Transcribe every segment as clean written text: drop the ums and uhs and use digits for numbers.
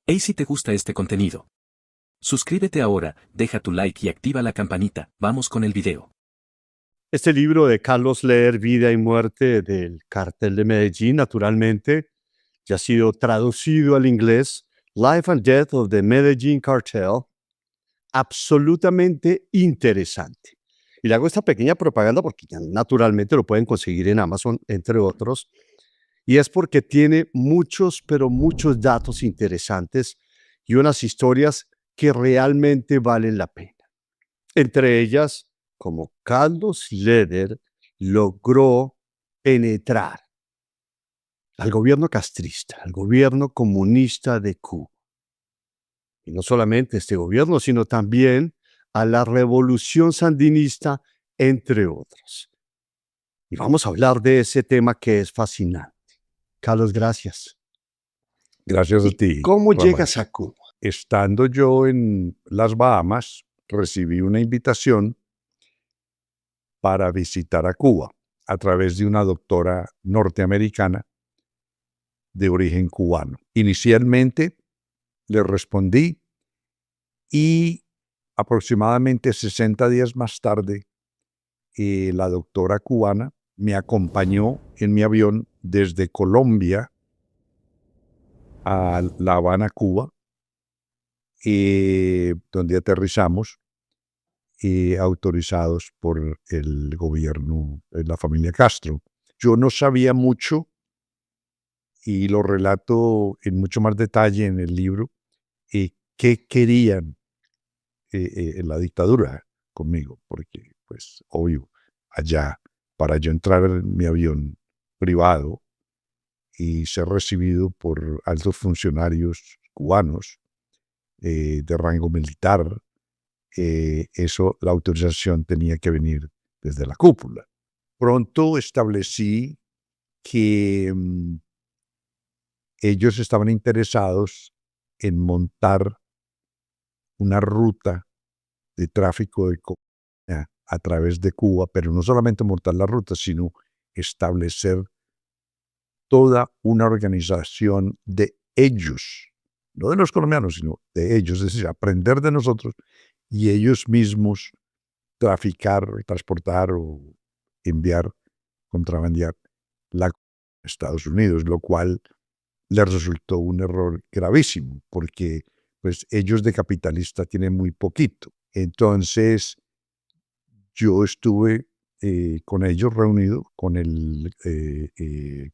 Hey, si te gusta este contenido, suscríbete ahora, deja tu like y activa la campanita. Vamos con el video. Este libro de Carlos Leder, Vida y Muerte del Cartel de Medellín, naturalmente, ya ha sido traducido al inglés, Life and Death of the Medellín Cartel, absolutamente interesante. Y le hago esta pequeña propaganda porque ya naturalmente lo pueden conseguir en Amazon, entre otros, y es porque tiene muchos, pero muchos datos interesantes y unas historias que realmente valen la pena. Entre ellas, como Carlos Leder logró penetrar al gobierno castrista, al gobierno comunista de Cuba. Y no solamente este gobierno, sino también a la revolución sandinista, entre otras. Y vamos a hablar de ese tema que es fascinante. Carlos, gracias. Gracias a ¿Y ti, cómo Rafael. llegas a Cuba? Estando yo en las Bahamas, recibí una invitación para visitar a Cuba a través de una doctora norteamericana de origen cubano. Inicialmente le respondí y aproximadamente 60 días más tarde, la doctora cubana me acompañó en mi avión desde Colombia a La Habana, Cuba, donde aterrizamos, autorizados por el gobierno de la familia Castro. Yo no sabía mucho y lo relato en mucho más detalle en el libro, qué querían en la dictadura conmigo, porque pues obvio, allá, para yo entrar en mi avión privado y ser recibido por altos funcionarios cubanos de rango militar, la autorización tenía que venir desde la cúpula. Pronto establecí que ellos estaban interesados en montar una ruta de tráfico de cocaína a través de Cuba, pero no solamente montar la ruta, sino establecer toda una organización de ellos, no de los colombianos, sino de ellos, es decir, aprender de nosotros y ellos mismos traficar, transportar o enviar, contrabandear la cocaína a Estados Unidos, lo cual les resultó un error gravísimo, porque pues ellos de capitalista tienen muy poquito. Entonces, yo estuve con ellos reunido, con el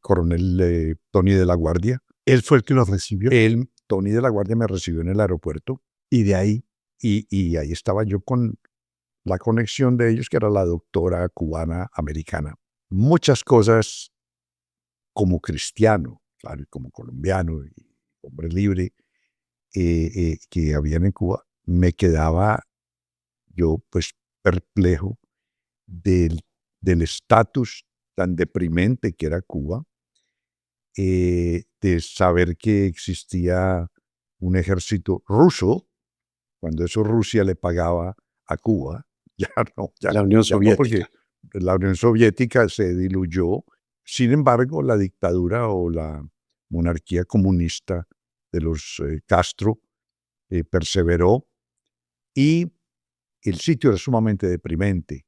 coronel Tony de la Guardia. Él fue el que los recibió. Tony de la Guardia me recibió en el aeropuerto Y de ahí, y ahí estaba yo con la conexión de ellos, que era la doctora cubana americana. Muchas cosas como cristiano, claro, y como colombiano y hombre libre, que habían en Cuba, me quedaba yo pues perplejo del estatus tan deprimente que era Cuba, de saber que existía un ejército ruso, cuando eso Rusia le pagaba a Cuba, ya la Unión ya no, porque Soviética. la Unión Soviética se diluyó. Sin embargo, la dictadura o la monarquía comunista de los Castro perseveró y el sitio era sumamente deprimente,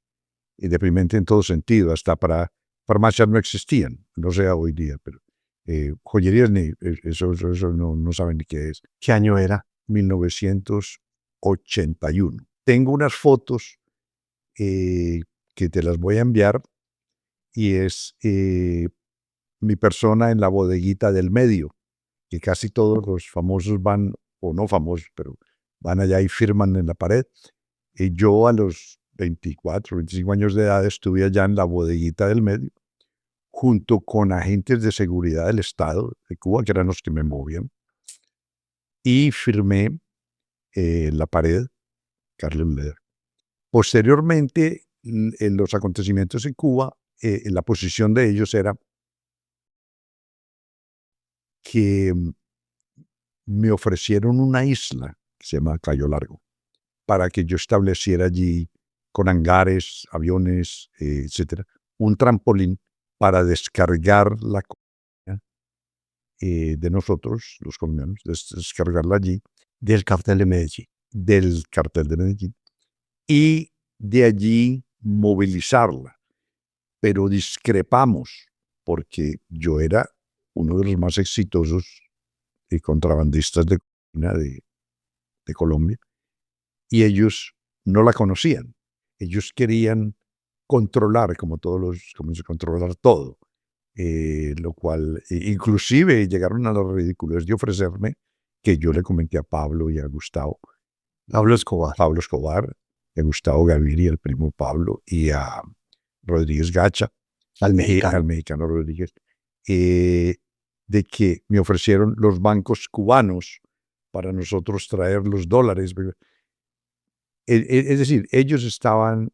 y deprimente en todo sentido, hasta para farmacias no existían, no sé hoy día, pero joyerías eso no saben ni qué es. ¿Qué año era? 1981. Tengo unas fotos que te las voy a enviar y es mi persona en la bodeguita del medio, que casi todos los famosos van, o no famosos, pero van allá y firman en la pared. Y yo a los 24, 25 años de edad estuve allá en la bodeguita del medio, junto con agentes de seguridad del Estado de Cuba, que eran los que me movían, y firmé en la pared Carlos Leder. Posteriormente, en los acontecimientos en Cuba, la posición de ellos era que me ofrecieron una isla que se llama Cayo Largo, para que yo estableciera allí, con hangares, aviones, etcétera, un trampolín para descargar la cocaína de nosotros, los colombianos, descargarla allí, Del cartel de Medellín. del cartel de Medellín, y de allí movilizarla. Pero discrepamos porque yo era uno de los más exitosos contrabandistas de cocaína de Colombia y ellos no la conocían. Ellos querían controlar, como se controlar todo, lo cual inclusive llegaron a la ridiculez de ofrecerme que yo le comenté a Pablo y a Gustavo, Pablo Escobar. Pablo Escobar, a Gustavo Gaviria, el primo Pablo, y a Rodríguez Gacha, Al mexicano. al mexicano Rodríguez, de que me ofrecieron los bancos cubanos para nosotros traer los dólares. Es decir, ellos estaban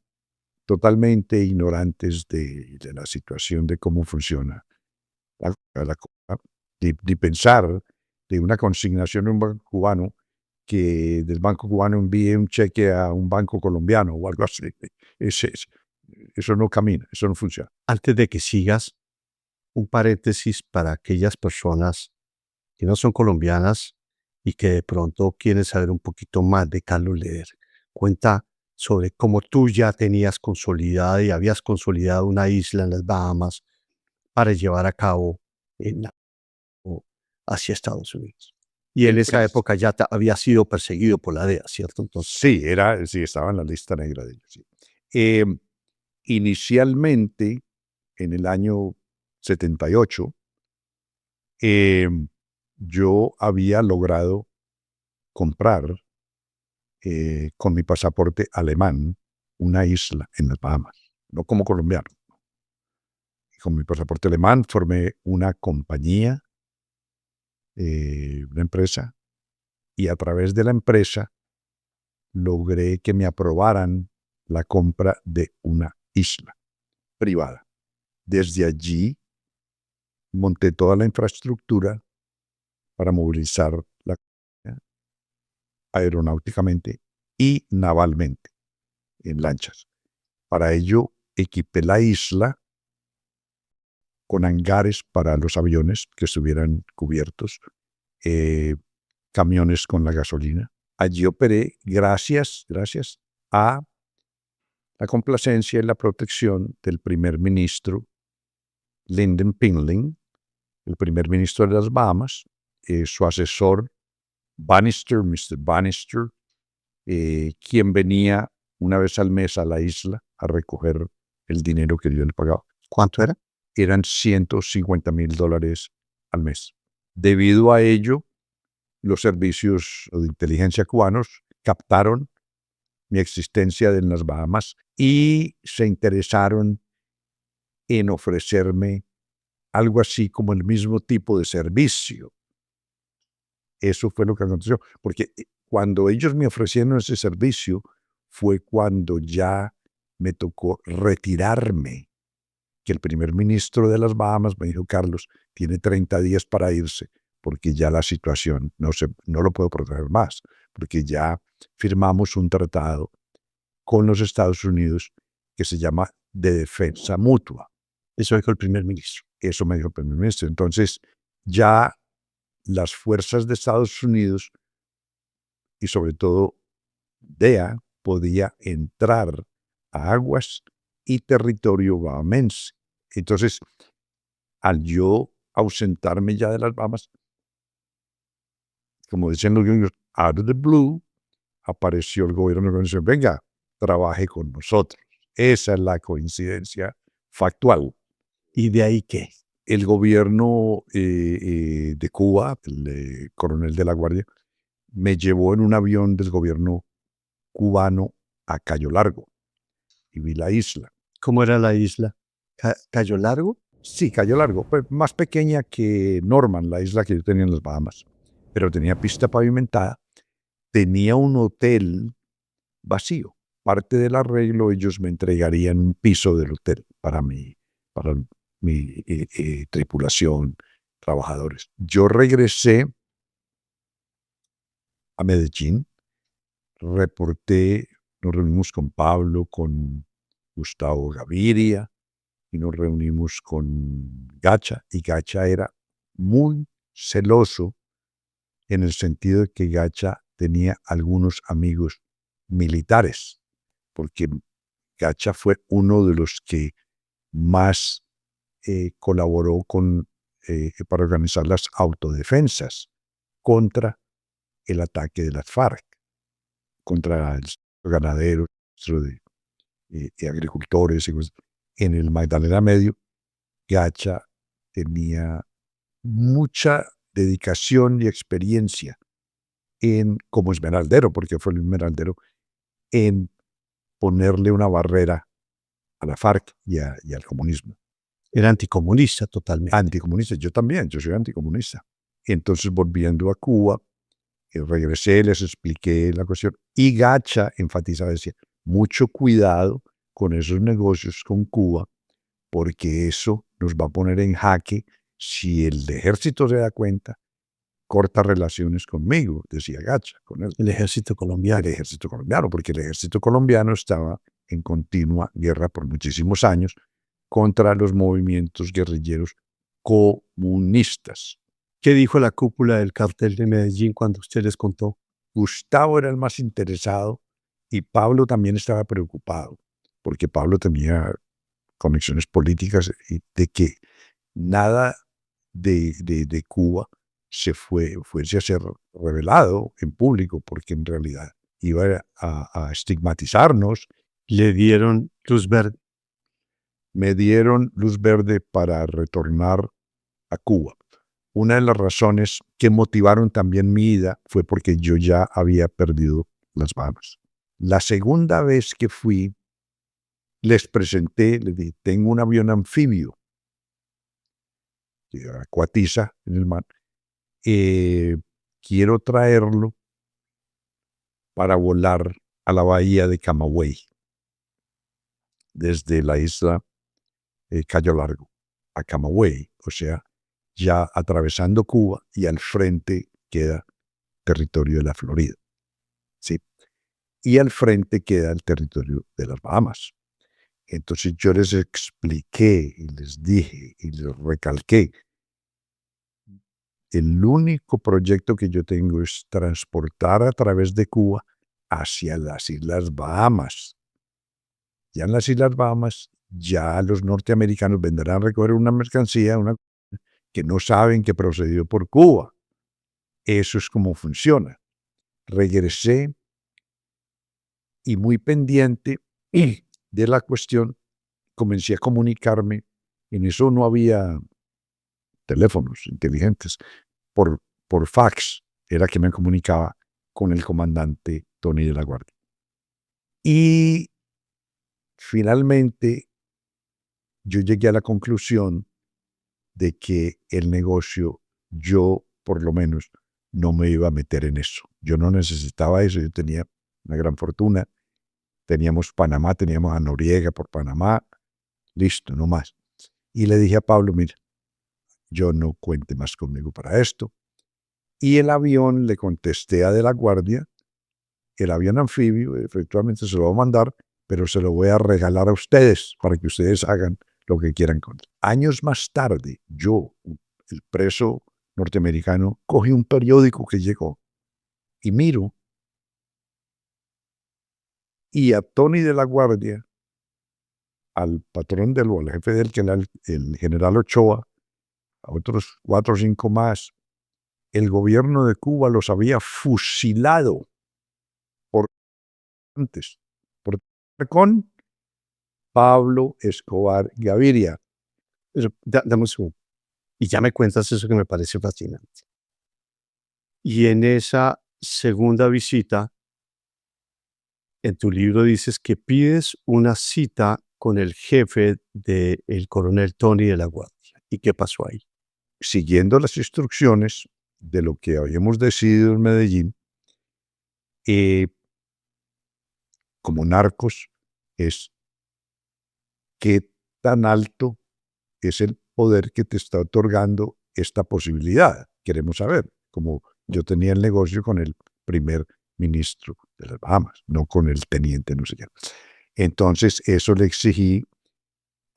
totalmente ignorantes de la situación de cómo funciona la cosa, de pensar de una consignación en un banco cubano que del banco cubano envíe un cheque a un banco colombiano o algo así. Eso no camina, eso no funciona. Antes de que sigas, un paréntesis para aquellas personas que no son colombianas y que de pronto quieren saber un poquito más de Carlos Leder. Cuenta sobre cómo tú ya tenías consolidada y habías consolidado una isla en las Bahamas para llevar a cabo hacia Estados Unidos. Y en esa época ya había sido perseguido por la DEA, ¿cierto? Entonces, Sí, estaba en la lista negra de ellos. Sí. Inicialmente, en el año 78, yo había logrado comprar con mi pasaporte alemán una isla en las Bahamas, no como colombiano. Con mi pasaporte alemán formé una compañía, una empresa, y a través de la empresa logré que me aprobaran la compra de una isla privada. Desde allí monté toda la infraestructura para movilizar la compañía aeronáuticamente y navalmente en lanchas. Para ello equipé la isla con hangares para los aviones que estuvieran cubiertos, camiones con la gasolina. Allí operé gracias a la complacencia y la protección del primer ministro Lynden Pinling, el primer ministro de las Bahamas, su asesor Bannister, Mr. Bannister, quien venía una vez al mes a la isla a recoger el dinero que yo le pagaba. ¿cuánto era? Eran $150,000 al mes. Debido a ello, los servicios de inteligencia cubanos captaron mi existencia en las Bahamas y se interesaron en ofrecerme algo así como el mismo tipo de servicio. Eso fue lo que aconteció, porque cuando ellos me ofrecieron ese servicio fue cuando ya me tocó retirarme, que el primer ministro de las Bahamas me dijo: Carlos, tiene 30 días para irse, porque ya la situación no lo puedo proteger más, porque ya firmamos un tratado con los Estados Unidos que se llama de defensa mutua. Eso dijo el primer ministro. Eso me dijo el primer ministro. Entonces, ya las fuerzas de Estados Unidos y sobre todo DEA podía entrar a aguas y territorio bahamense. Entonces, al yo ausentarme ya de las Bahamas, como dicen los gringos, out of the blue, apareció el gobierno y dijo: venga, trabaje con nosotros. Esa es la coincidencia factual. ¿Y de ahí qué? El gobierno de Cuba, el coronel de la Guardia, me llevó en un avión del gobierno cubano a Cayo Largo y vi la isla. ¿Cómo era la isla? ¿Cayo Largo? Sí, Cayo Largo, pues más pequeña que Norman, la isla que yo tenía en las Bahamas, pero tenía pista pavimentada, tenía un hotel vacío. Parte del arreglo, ellos me entregarían un piso del hotel para mi tripulación, trabajadores. Yo regresé a Medellín, reporté, nos reunimos con Pablo, con Gustavo Gaviria y nos reunimos con Gacha, y Gacha era muy celoso en el sentido de que Gacha tenía algunos amigos militares, porque Gacha fue uno de los que más colaboró para organizar las autodefensas contra el ataque de las FARC, contra el ganadero de agricultores. En el Magdalena Medio, Gacha tenía mucha dedicación y experiencia como esmeraldero, porque fue el esmeraldero, en ponerle una barrera a la FARC y al comunismo. Era anticomunista totalmente. Anticomunista, yo también, yo soy anticomunista. Entonces, volviendo a Cuba, regresé, les expliqué la cuestión, y Gacha enfatizaba, decía, mucho cuidado con esos negocios con Cuba, porque eso nos va a poner en jaque si el ejército se da cuenta, corta relaciones conmigo, decía Gacha, con él. El ejército colombiano. El ejército colombiano, porque el ejército colombiano estaba en continua guerra por muchísimos años contra los movimientos guerrilleros comunistas. ¿Qué dijo la cúpula del cartel de Medellín cuando usted les contó? Gustavo era el más interesado y Pablo también estaba preocupado, porque Pablo tenía conexiones políticas y de que nada de Cuba fuese a ser revelado en público, porque en realidad iba a estigmatizarnos. Le dieron luz verde. Me dieron luz verde para retornar a Cuba. Una de las razones que motivaron también mi ida fue porque yo ya había perdido las Bahamas. La segunda vez que fui, les presenté, les dije, tengo un avión anfibio que acuatiza en el mar. Quiero traerlo para volar a la bahía de Camagüey, desde la isla Cayo Largo a Camagüey, o sea, ya atravesando Cuba, y al frente queda territorio de la Florida, ¿sí? Y al frente queda el territorio de las Bahamas. Entonces yo les expliqué y les dije y les recalqué, el único proyecto que yo tengo es transportar a través de Cuba hacia las Islas Bahamas. Ya en las Islas Bahamas, ya los norteamericanos vendrán a recoger una mercancía que no saben que procedió por Cuba. Eso es como funciona. Regresé y muy pendiente de la cuestión, comencé a comunicarme. En eso no había teléfonos inteligentes. Por fax era que me comunicaba con el comandante Tony de la Guardia. Y finalmente yo llegué a la conclusión de que el negocio, yo por lo menos, no me iba a meter en eso. Yo no necesitaba eso, yo tenía una gran fortuna. Teníamos Panamá, teníamos a Noriega por Panamá, listo, no más. Y le dije a Pablo, mira, yo no cuente más conmigo para esto. Y el avión, le contesté a De la Guardia, el avión anfibio, efectivamente se lo voy a mandar, pero se lo voy a regalar a ustedes para que ustedes hagan lo que quieran con él. Años más tarde, yo, el preso norteamericano, cogí un periódico que llegó y miro, y a Tony de la Guardia, al patrón al jefe del canal, el general Ochoa, a otros 4 o 5 más, el gobierno de Cuba los había fusilado con Pablo Escobar Gaviria. Dame un segundo. Y ya me cuentas eso que me parece fascinante. Y en esa segunda visita, en tu libro dices que pides una cita con el jefe del coronel Tony de la Guardia. ¿Y qué pasó ahí? Siguiendo las instrucciones de lo que habíamos decidido en Medellín, como narcos, es qué tan alto es el poder que te está otorgando esta posibilidad. Queremos saber, como yo tenía el negocio con el primer ministro de las Bahamas, no con el teniente, no sé qué. Entonces, eso le exigí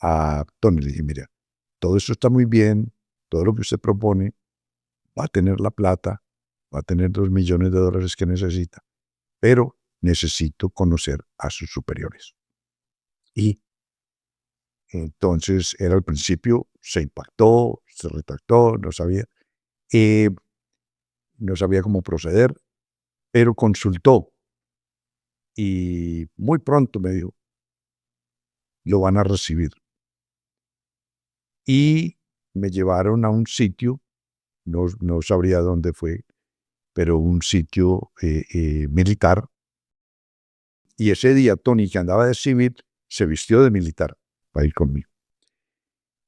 a Tony. Le dije, mira, todo eso está muy bien, todo lo que usted propone, va a tener la plata, va a tener los millones de dólares que necesita, pero necesito conocer a sus superiores. Y entonces era al principio, se impactó, se retractó, no sabía cómo proceder, pero consultó y muy pronto me dijo, lo van a recibir. Y me llevaron a un sitio, no sabría dónde fue, pero un sitio militar. Y ese día Tony, que andaba de civil, se vistió de militar para ir conmigo.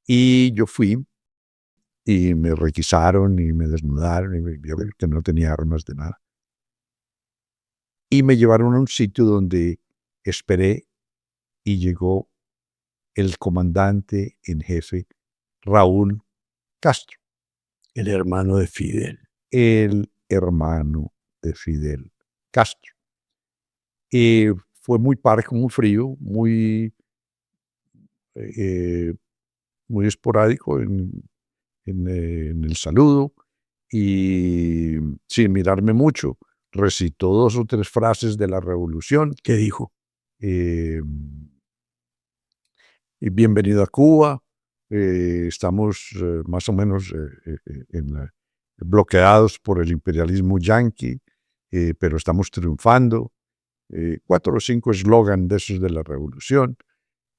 Y yo fui y me requisaron y me desnudaron y me vio que no tenía armas de nada. Y me llevaron a un sitio donde esperé y llegó el comandante en jefe, Raúl Castro, El hermano de Fidel. el hermano de Fidel Castro. Y fue muy parco, muy frío, muy esporádico en el saludo y sin mirarme mucho. Recitó 2 o 3 frases de la revolución. ¿Qué dijo? Y bienvenido a Cuba. Estamos más o menos bloqueados por el imperialismo yanqui, pero estamos triunfando. 4 o 5 eslogan de esos de la revolución.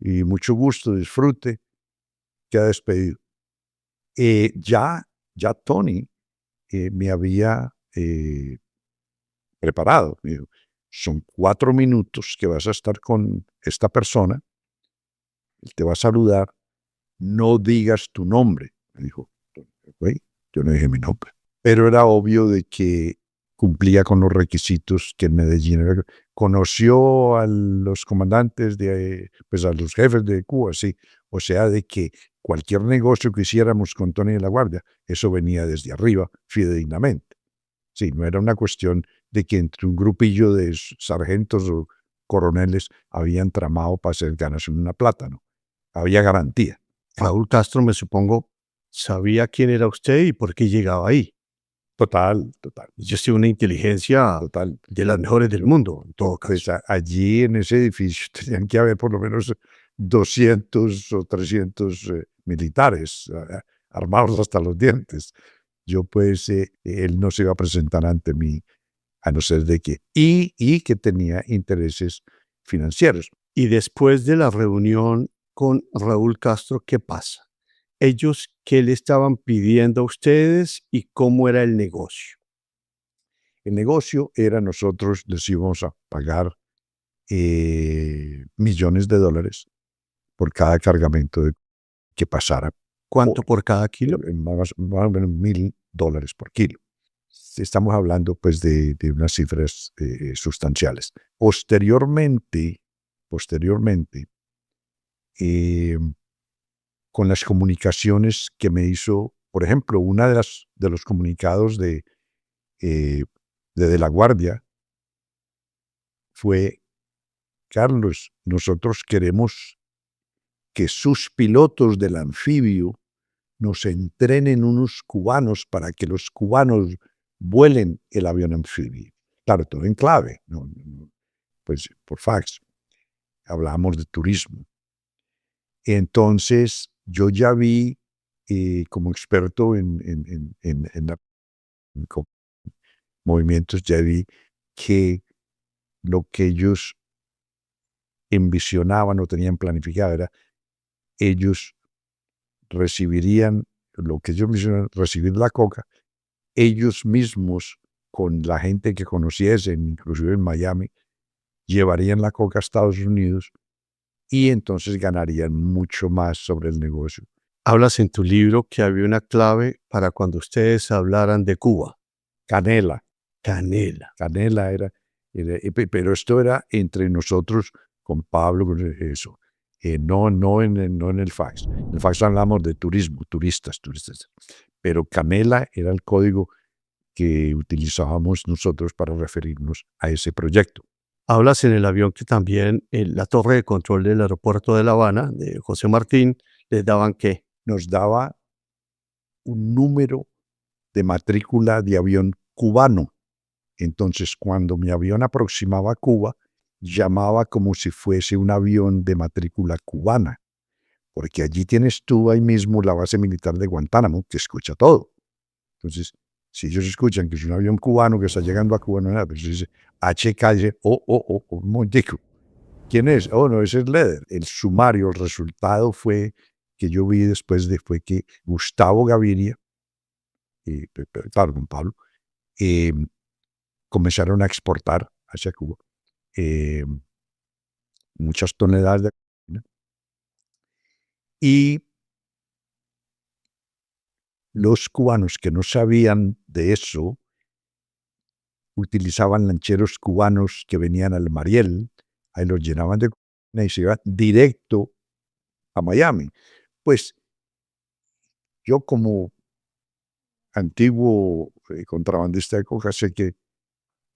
Y mucho gusto, disfrute. Queda despedido. Ya Tony me había preparado. Me dijo, son 4 minutos que vas a estar con esta persona, él te va a saludar, no digas tu nombre. Me dijo, okay. Yo no dije mi nombre. Pero era obvio de que cumplía con los requisitos que en Medellín conoció a los comandantes, pues a los jefes de Cuba, sí. O sea, de que cualquier negocio que hiciéramos con Tony de la Guardia, eso venía desde arriba, fidedignamente. Sí, no era una cuestión de que entre un grupillo de sargentos o coroneles habían tramado para hacer ganas en una plata, ¿no? Había garantía. Raúl Castro, me supongo, sabía quién era usted y por qué llegaba ahí. Total. Yo soy una inteligencia Total. de las mejores del mundo, en todo caso. Pues allí en ese edificio tenían que haber por lo menos 200 o 300 militares armados hasta los dientes. Yo pues, él no se iba a presentar ante mí a no ser de que, y que tenía intereses financieros. Y después de la reunión con Raúl Castro, ¿qué pasa? Ellos, ¿qué le estaban pidiendo a ustedes y cómo era el negocio? El negocio era nosotros les íbamos a pagar millones de dólares por cada cargamento que pasara. ¿Cuánto por cada kilo? Más o menos $1,000 por kilo. Estamos hablando pues de unas cifras sustanciales. Posteriormente, con las comunicaciones que me hizo, por ejemplo, una de los comunicados de la Guardia fue, Carlos, nosotros queremos que sus pilotos del anfibio nos entrenen unos cubanos para que los cubanos vuelen el avión anfibio. Claro, todo en clave, pues por fax. Hablábamos de turismo. Entonces, yo ya vi, como experto en movimientos, ya vi que lo que ellos envisionaban o tenían planificado era ellos recibirían, lo que ellos envisionaban, recibir la coca, ellos mismos, con la gente que conociesen, inclusive en Miami, llevarían la coca a Estados Unidos y entonces ganarían mucho más sobre el negocio. Hablas en tu libro que había una clave para cuando ustedes hablaran de Cuba. Canela. Canela era, pero esto era entre nosotros, con Pablo, con eso. No en el fax. En el fax hablamos de turismo, turistas. Pero canela era el código que utilizábamos nosotros para referirnos a ese proyecto. Hablas en el avión que también la torre de control del aeropuerto de La Habana, de José Martín, les daban ¿qué? Nos daba un número de matrícula de avión cubano. Entonces, cuando mi avión aproximaba a Cuba, llamaba como si fuese un avión de matrícula cubana, porque allí tienes tú ahí mismo la base militar de Guantánamo, que escucha todo. Entonces, si ellos escuchan que es un avión cubano que está llegando a Cuba, no es nada, pero dice H calle, un momentico. ¿Quién es? Oh, no, ese es Leder. El sumario, el resultado fue que yo vi después fue que Gustavo Gaviria, claro, con Pablo, comenzaron a exportar hacia Cuba muchas toneladas de cocaína. Y los cubanos que no sabían de eso utilizaban lancheros cubanos que venían al Mariel, ahí los llenaban de cocaína y se iban directo a Miami. Pues yo como antiguo contrabandista de coca sé que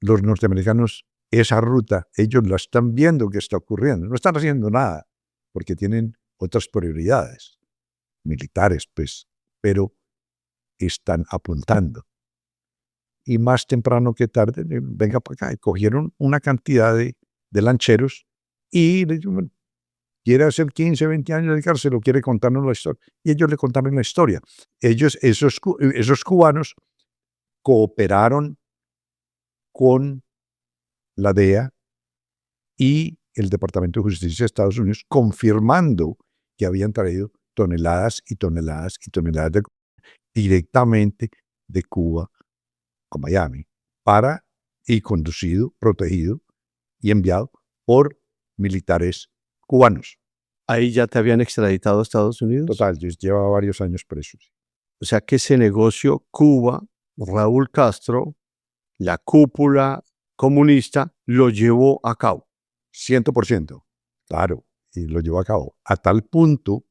los norteamericanos, esa ruta, ellos la están viendo que está ocurriendo. No están haciendo nada porque tienen otras prioridades militares, pues, pero están apuntando. Y más temprano que tarde, venga para acá. Y cogieron una cantidad de lancheros y le dijeron, bueno, quiere hacer 15, 20 años de cárcel o quiere contarnos la historia. Y ellos le contaron la historia. Esos cubanos cooperaron con la DEA y el Departamento de Justicia de Estados Unidos, confirmando que habían traído toneladas y toneladas y toneladas de directamente de Cuba a Miami, y conducido, protegido y enviado por militares cubanos. ¿Ahí ya te habían extraditado a Estados Unidos? Total, yo llevaba varios años preso. O sea que ese negocio, Cuba, Raúl Castro, la cúpula comunista, lo llevó a cabo. 100%, claro, y lo llevó a cabo, a tal punto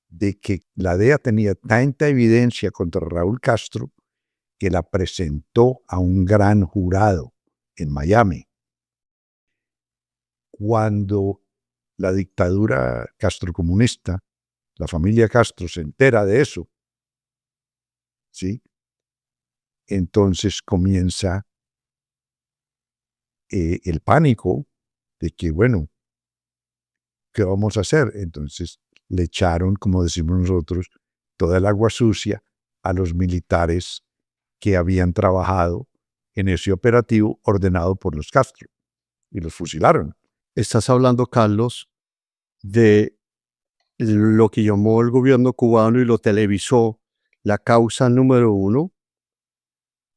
de que la DEA tenía tanta evidencia contra Raúl Castro que la presentó a un gran jurado en Miami. Cuando la dictadura castrocomunista, la familia Castro se entera de eso, ¿sí? Entonces comienza el pánico de que, bueno, ¿qué vamos a hacer? Entonces le echaron, como decimos nosotros, toda el agua sucia a los militares que habían trabajado en ese operativo ordenado por los Castro y los fusilaron. Estás hablando, Carlos, de lo que llamó el gobierno cubano y lo televisó, la causa número 1,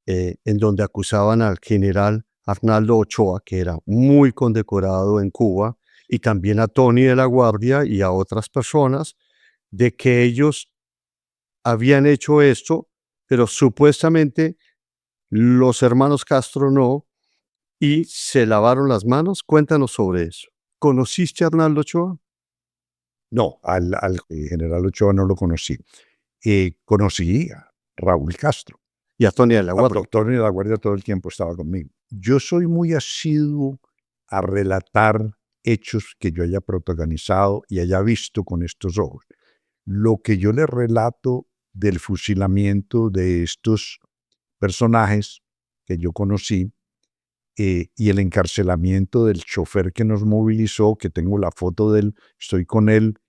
en donde acusaban al general Arnaldo Ochoa, que era muy condecorado en Cuba, y también a Tony de la Guardia y a otras personas, de que ellos habían hecho esto, pero supuestamente los hermanos Castro no, y se lavaron las manos. Cuéntanos sobre eso. ¿Conociste a Arnaldo Ochoa? No, al general Ochoa no lo conocí. Conocí a Raúl Castro. Y a Tony de la Guardia. El doctor de la Guardia todo el tiempo estaba conmigo. Yo soy muy asiduo a relatar hechos que yo haya protagonizado y haya visto con estos ojos. Lo que yo le relato del fusilamiento de estos personajes que yo conocí y el encarcelamiento del chofer que nos movilizó, que tengo la foto de él, estoy con él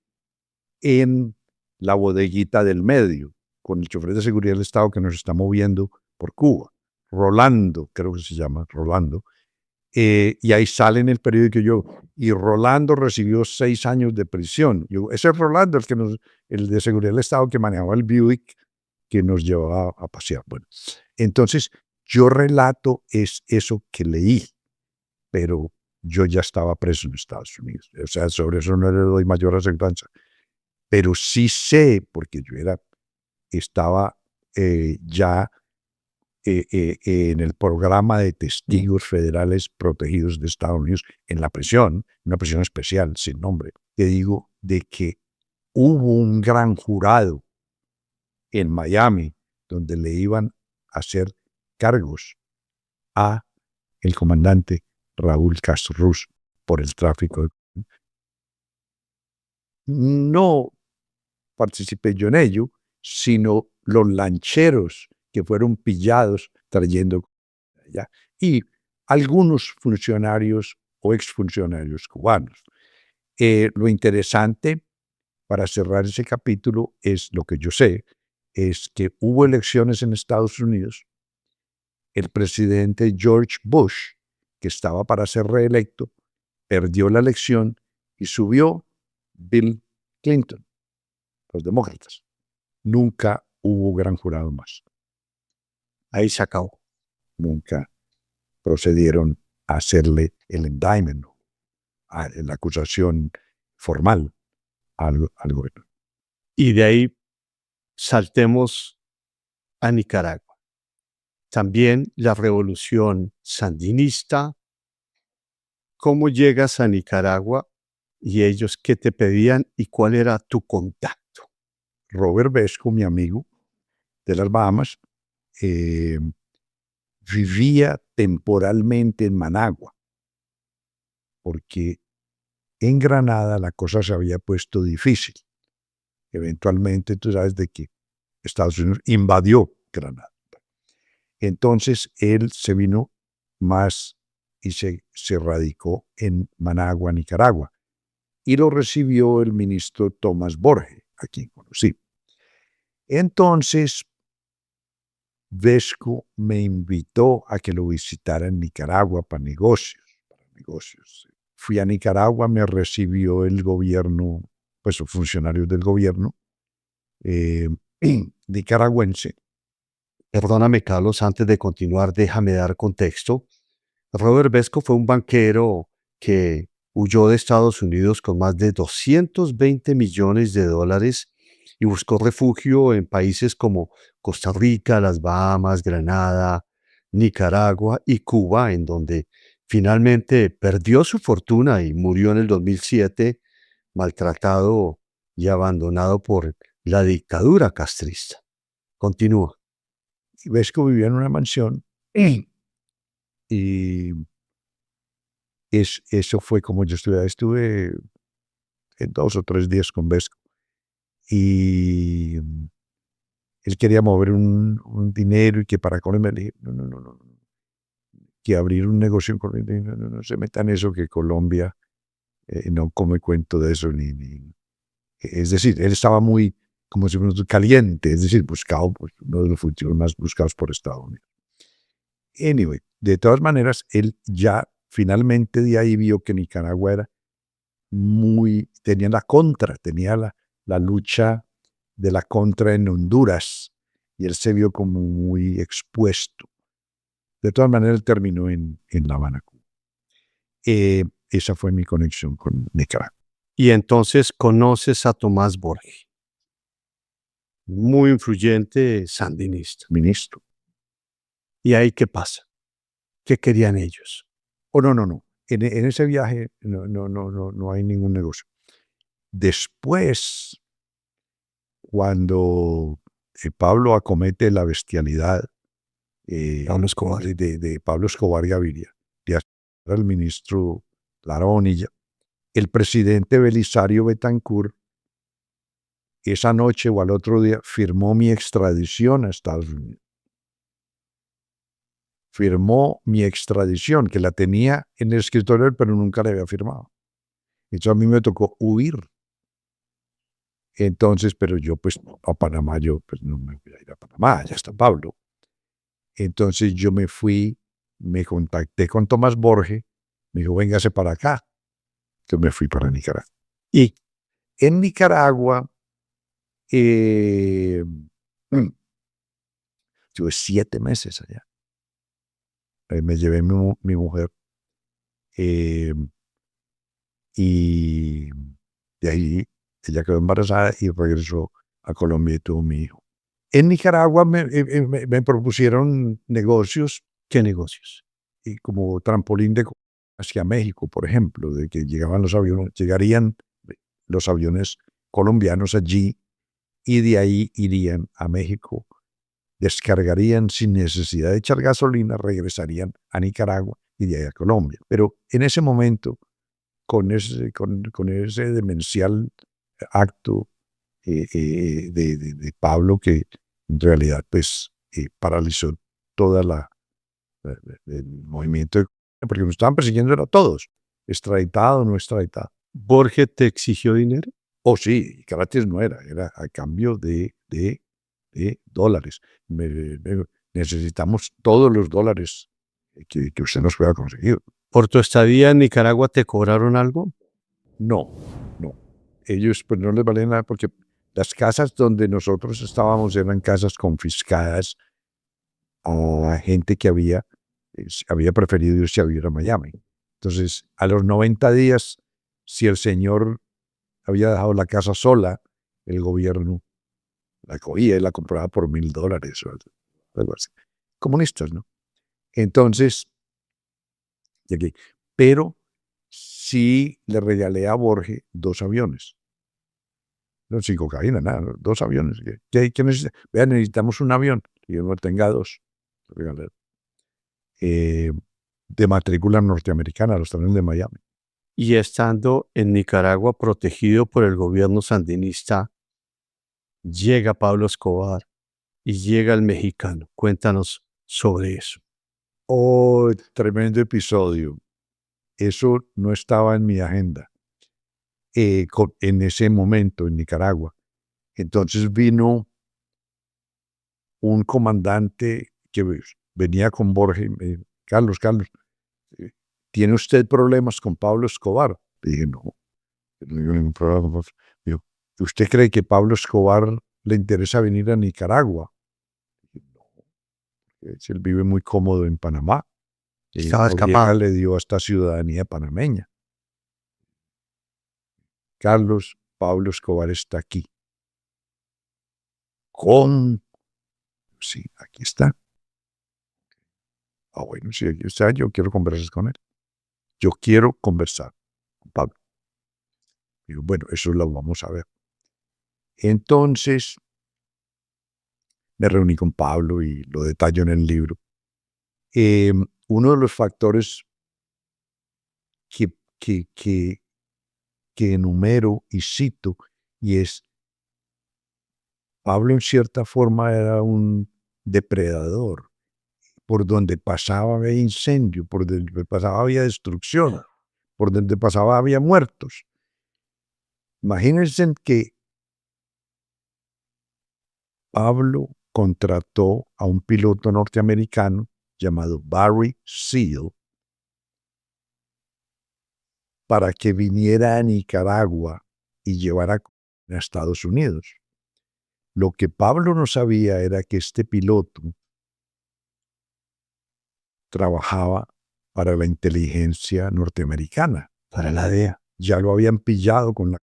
en la bodeguita del medio, con el chofer de seguridad del Estado que nos está moviendo por Cuba. Rolando, creo que se llama, Rolando. Y ahí sale en el periódico y Rolando recibió 6 años de prisión. Ese es Rolando, el de seguridad del Estado que manejaba el Buick que nos llevaba a pasear. Bueno, entonces yo relato eso que leí, pero yo ya estaba preso en Estados Unidos. O sea, sobre eso no le doy mayor aseguranza. Pero sí sé, porque yo estaba ya en el programa de testigos federales protegidos de Estados Unidos en la prisión, una prisión especial sin nombre, que digo de que hubo un gran jurado en Miami donde le iban a hacer cargos a el comandante Raúl Castro Ruz por el tráfico. No participé yo en ello, sino los lancheros que fueron pillados trayendo allá. Y algunos funcionarios o exfuncionarios cubanos. Lo interesante, para cerrar ese capítulo, es lo que yo sé, es que hubo elecciones en Estados Unidos. El presidente George Bush, que estaba para ser reelecto, perdió la elección y subió Bill Clinton, los demócratas. Nunca hubo gran jurado más. Ahí se acabó. Nunca procedieron a hacerle el indictment, la acusación formal al gobierno. Y de ahí saltemos a Nicaragua. También la revolución sandinista. ¿Cómo llegas a Nicaragua y ellos qué te pedían y cuál era tu contacto? Robert Vesco, mi amigo de las Bahamas, vivía temporalmente en Managua, porque en Granada la cosa se había puesto difícil. Eventualmente, tú sabes de que Estados Unidos invadió Granada. Entonces, él se vino más y se radicó en Managua, Nicaragua. Y lo recibió el ministro Tomás Borge, a quien conocí. Entonces, Vesco me invitó a que lo visitara en Nicaragua para negocios. Fui a Nicaragua, me recibió el gobierno, pues los funcionarios del gobierno nicaragüense. Perdóname, Carlos, antes de continuar, déjame dar contexto. Robert Vesco fue un banquero que huyó de Estados Unidos con más de 220 millones de dólares y buscó refugio en países como Costa Rica, las Bahamas, Granada, Nicaragua y Cuba, en donde finalmente perdió su fortuna y murió en el 2007, maltratado y abandonado por la dictadura castrista. Continúa. Y Vesco vivía en una mansión y eso fue como yo estuve en 2 o 3 días con Vesco. Y él quería mover un dinero y que para Colombia le dije, no, que abrir un negocio en Colombia, no se meta en eso, que Colombia no come cuento de eso. Es decir, él estaba muy, como si fuera caliente, es decir, buscado, pues, uno de los futuros más buscados por Estados Unidos. Anyway, de todas maneras, él ya finalmente de ahí vio que Nicaragua era tenía la contra, tenía la lucha de la contra en Honduras, y él se vio como muy expuesto. De todas maneras, él terminó en La Habana, Cuba. Esa fue mi conexión con Nicaragua. Y entonces conoces a Tomás Borge, muy influyente sandinista. Ministro. ¿Y ahí qué pasa? ¿Qué querían ellos? Oh, no. En ese viaje no hay ningún negocio. Después, cuando Pablo acomete la bestialidad Pablo Escobar. de Pablo Escobar Gaviria, de hacer al ministro Lara Bonilla, el presidente Belisario Betancur, esa noche o al otro día, firmó mi extradición a Estados Unidos. Firmó mi extradición, que la tenía en el escritorio, pero nunca la había firmado. Entonces a mí me tocó huir. Entonces, pero yo pues a Panamá, yo pues no me voy a ir a Panamá, ya está Pablo. Entonces yo me fui, me contacté con Tomás Borge, me dijo, véngase para acá. Entonces me fui para Nicaragua. Y en Nicaragua, estuve 7 meses allá. Me llevé mi mujer. Y de ahí ella quedó embarazada y regresó a Colombia y tuvo mi hijo. En Nicaragua me propusieron negocios. ¿Qué negocios? Y como trampolín hacia México, por ejemplo, de que llegarían los aviones colombianos allí y de ahí irían a México, descargarían sin necesidad de echar gasolina, regresarían a Nicaragua y de ahí a Colombia. Pero en ese momento, con ese demencial acto de Pablo, que en realidad pues paralizó toda el movimiento, porque nos estaban persiguiendo a todos, extraditado o no extraditado. ¿Borges te exigió dinero? Oh, sí, gratis no era a cambio de dólares. Necesitamos todos los dólares que usted nos pueda conseguir. ¿Por tu estadía en Nicaragua te cobraron algo? No. Ellos pues no les valía nada porque las casas donde nosotros estábamos eran casas confiscadas a gente que había preferido irse a vivir a Miami. Entonces, a los 90 días, si el señor había dejado la casa sola, el gobierno la cogía y la compraba por $1,000 o algo así. Comunistas, ¿no? Entonces, pero sí le regalé a Borges 2 aviones. No, sin cocaína, nada, 2 aviones. ¿Qué necesita? Vean, necesitamos un avión. Y yo no tenga 2. Regalé. De matrícula norteamericana, los trenes de Miami. Y estando en Nicaragua protegido por el gobierno sandinista, llega Pablo Escobar y llega el mexicano. Cuéntanos sobre eso. Oh, tremendo episodio. Eso no estaba en mi agenda en ese momento en Nicaragua. Entonces vino un comandante que venía con Borges y me dijo, Carlos, ¿tiene usted problemas con Pablo Escobar? Le dije, no tengo ningún problema con Pablo. Dijo, ¿usted cree que Pablo Escobar le interesa venir a Nicaragua? Le dije, no, él vive muy cómodo en Panamá. Estaba Noriega escapado. le dio hasta ciudadanía panameña. Carlos, Pablo Escobar está aquí. ¿Cómo? Sí, aquí está. Ah, bueno, sí, aquí está. Yo quiero conversar con él. Yo quiero conversar con Pablo. Digo, bueno, eso lo vamos a ver. Entonces, me reuní con Pablo y lo detallo en el libro. Uno de los factores que enumero y cito, y es, Pablo en cierta forma era un depredador. Por donde pasaba había incendio, por donde pasaba había destrucción, por donde pasaba había muertos. Imagínense que Pablo contrató a un piloto norteamericano llamado Barry Seal para que viniera a Nicaragua y llevara a Estados Unidos. Lo que Pablo no sabía era que este piloto trabajaba para la inteligencia norteamericana, Para la DEA. Ya lo habían pillado con la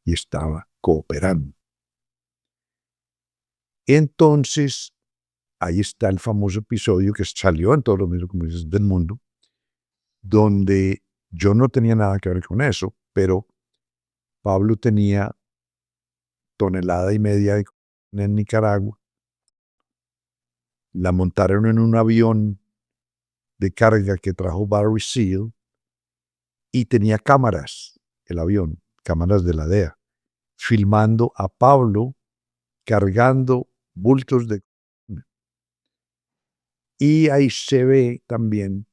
y estaba cooperando. Entonces, ahí está el famoso episodio que salió en todos los medios comunistas del mundo, donde yo no tenía nada que ver con eso, pero Pablo tenía 1,5 toneladas de cocaína en Nicaragua. La montaron en un avión de carga que trajo Barry Seal y tenía cámaras, el avión, cámaras de la DEA, filmando a Pablo cargando bultos de cocaína. Y ahí se ve también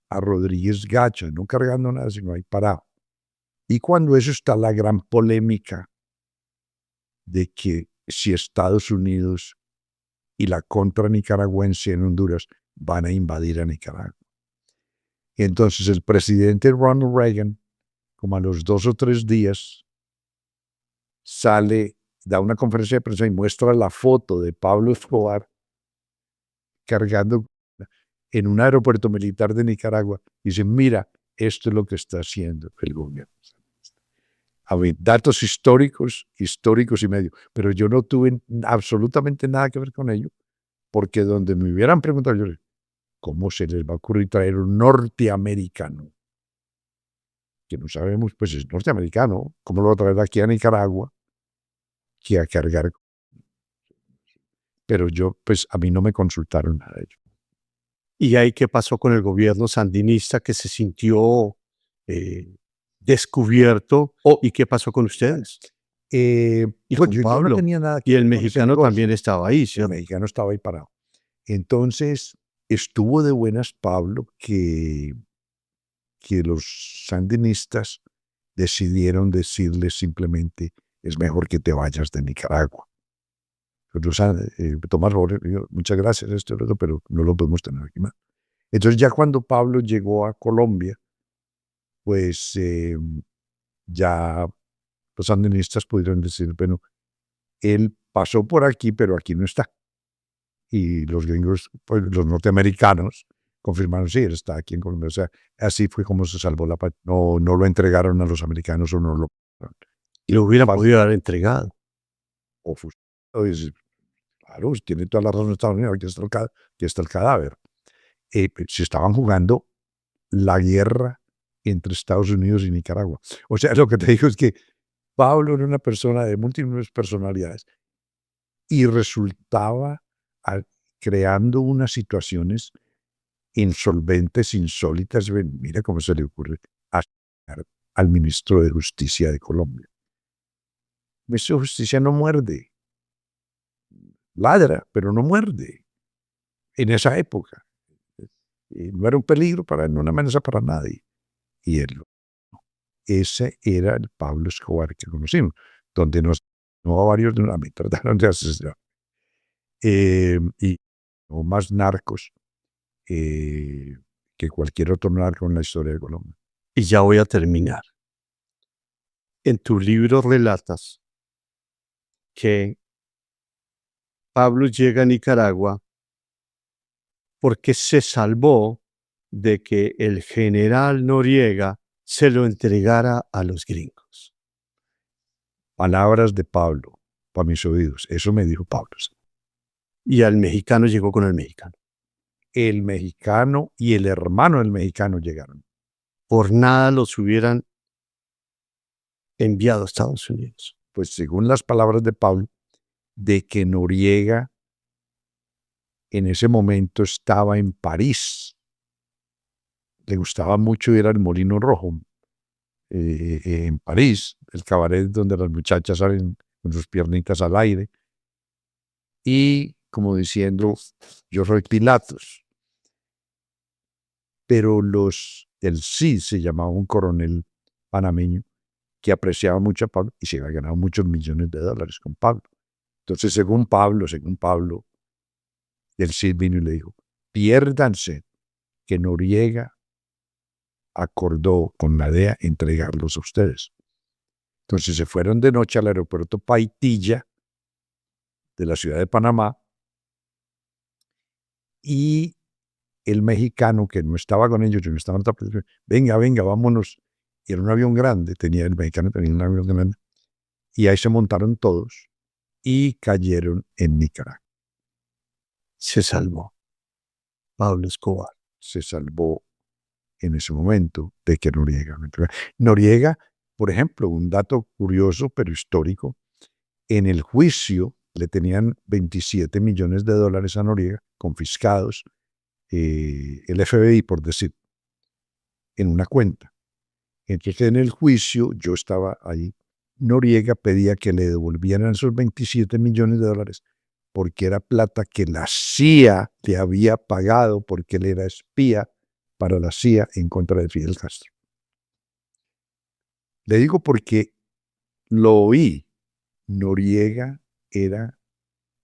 a Rodríguez Gacha, no cargando nada, sino ahí parado. Y cuando eso está la gran polémica de que si Estados Unidos y la contra nicaragüense en Honduras van a invadir a Nicaragua. Y entonces el presidente Ronald Reagan, como a los 2 o 3 días, sale, da una conferencia de prensa y muestra la foto de Pablo Escobar cargando en un aeropuerto militar de Nicaragua. Y dice, mira, esto es lo que está haciendo el gobierno. A ver, datos históricos y medio. Pero yo no tuve absolutamente nada que ver con ello, porque donde me hubieran preguntado, yo, ¿cómo se les va a ocurrir traer un norteamericano? Que no sabemos, pues es norteamericano. ¿Cómo lo va a traer aquí a Nicaragua? Que a cargar. Pero yo, pues a mí no me consultaron nada de ello. ¿Y ahí qué pasó con el gobierno sandinista que se sintió descubierto? ¿Y qué pasó con ustedes? Y Pues con yo no Pablo. tenía nada que Y el ver con ese mexicano negocio. también estaba ahí, El ¿cierto? mexicano estaba ahí parado. Entonces, estuvo de buenas Pablo que los sandinistas decidieron decirle simplemente, es mejor que te vayas de Nicaragua. Tomás Jorge, muchas gracias, esto y lo otro, pero no lo podemos tener aquí más. Entonces ya cuando Pablo llegó a Colombia, pues ya los sandinistas pudieron decir, bueno, él pasó por aquí, pero aquí no está. Y los gringos, pues los norteamericanos, confirmaron, sí, él está aquí en Colombia. O sea, así fue como se salvó la patria. No, no lo entregaron a los americanos o no lo... Y lo hubieran Fácil. podido haber entregado. O fusilado. Y dices, claro, tiene toda la razón Estados Unidos, aquí está el cadáver. Se estaban jugando la guerra entre Estados Unidos y Nicaragua. O sea, lo que te digo es que Pablo era una persona de múltiples personalidades y resultaba creando unas situaciones insolventes, insólitas. Mira cómo se le ocurre asesinar al ministro de Justicia de Colombia. El ministro de Justicia no muerde, ladra, pero no muerde. En esa época. Y no era un peligro para él, no una amenaza para nadie. Y él, ese era el Pablo Escobar que conocimos, donde nos no varios de una me trataron de asesinar. Y no más narcos que cualquier otro narco en la historia de Colombia. Y ya voy a terminar. En tu libro relatas que Pablo llega a Nicaragua porque se salvó de que el general Noriega se lo entregara a los gringos. Palabras de Pablo para mis oídos. Eso me dijo Pablo. Y al mexicano llegó con el mexicano. El mexicano y el hermano del mexicano llegaron. Por nada los hubieran enviado a Estados Unidos. Pues según las palabras de Pablo, de que Noriega en ese momento estaba en París. Le gustaba mucho ir al Molino Rojo en París, el cabaret donde las muchachas salen con sus piernitas al aire. Y como diciendo, yo soy Pilatos. Pero el CID se llamaba un coronel panameño que apreciaba mucho a Pablo y se había ganado muchos millones de dólares con Pablo. Entonces, según Pablo, el CID vino y le dijo, piérdanse que Noriega acordó con la DEA entregarlos a ustedes. Entonces se fueron de noche al aeropuerto Paitilla de la ciudad de Panamá y el mexicano que no estaba con ellos, no estaba en otra posición, venga, vámonos. Y era un avión grande, el mexicano tenía un avión grande, y ahí se montaron todos y cayeron en Nicaragua. Se salvó Pablo Escobar. Se salvó en ese momento de que Noriega. Noriega, por ejemplo, un dato curioso pero histórico, en el juicio le tenían 27 millones de dólares a Noriega, confiscados, el FBI, por decir, en una cuenta. Entonces, en el juicio, yo estaba ahí, Noriega pedía que le devolvieran esos 27 millones de dólares porque era plata que la CIA le había pagado porque él era espía para la CIA en contra de Fidel Castro. Le digo porque lo oí. Noriega era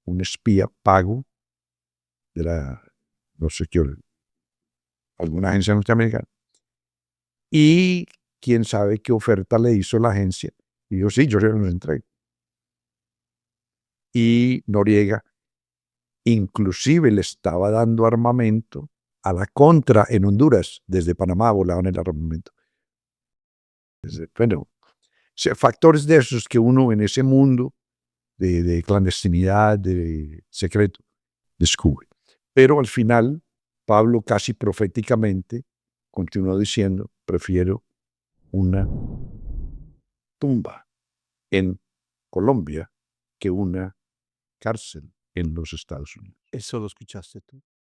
un espía pago de no sé qué, alguna agencia norteamericana. Y quién sabe qué oferta le hizo la agencia. Y yo, sí, yo se los entrego. Y Noriega inclusive le estaba dando armamento a la contra en Honduras. Desde Panamá volaban el armamento. Bueno, factores de esos que uno en ese mundo de clandestinidad, de secreto, descubre. Pero al final, Pablo casi proféticamente continuó diciendo, prefiero una tumba en Colombia que una cárcel en los Estados Unidos. ¿Eso lo escuchaste tú?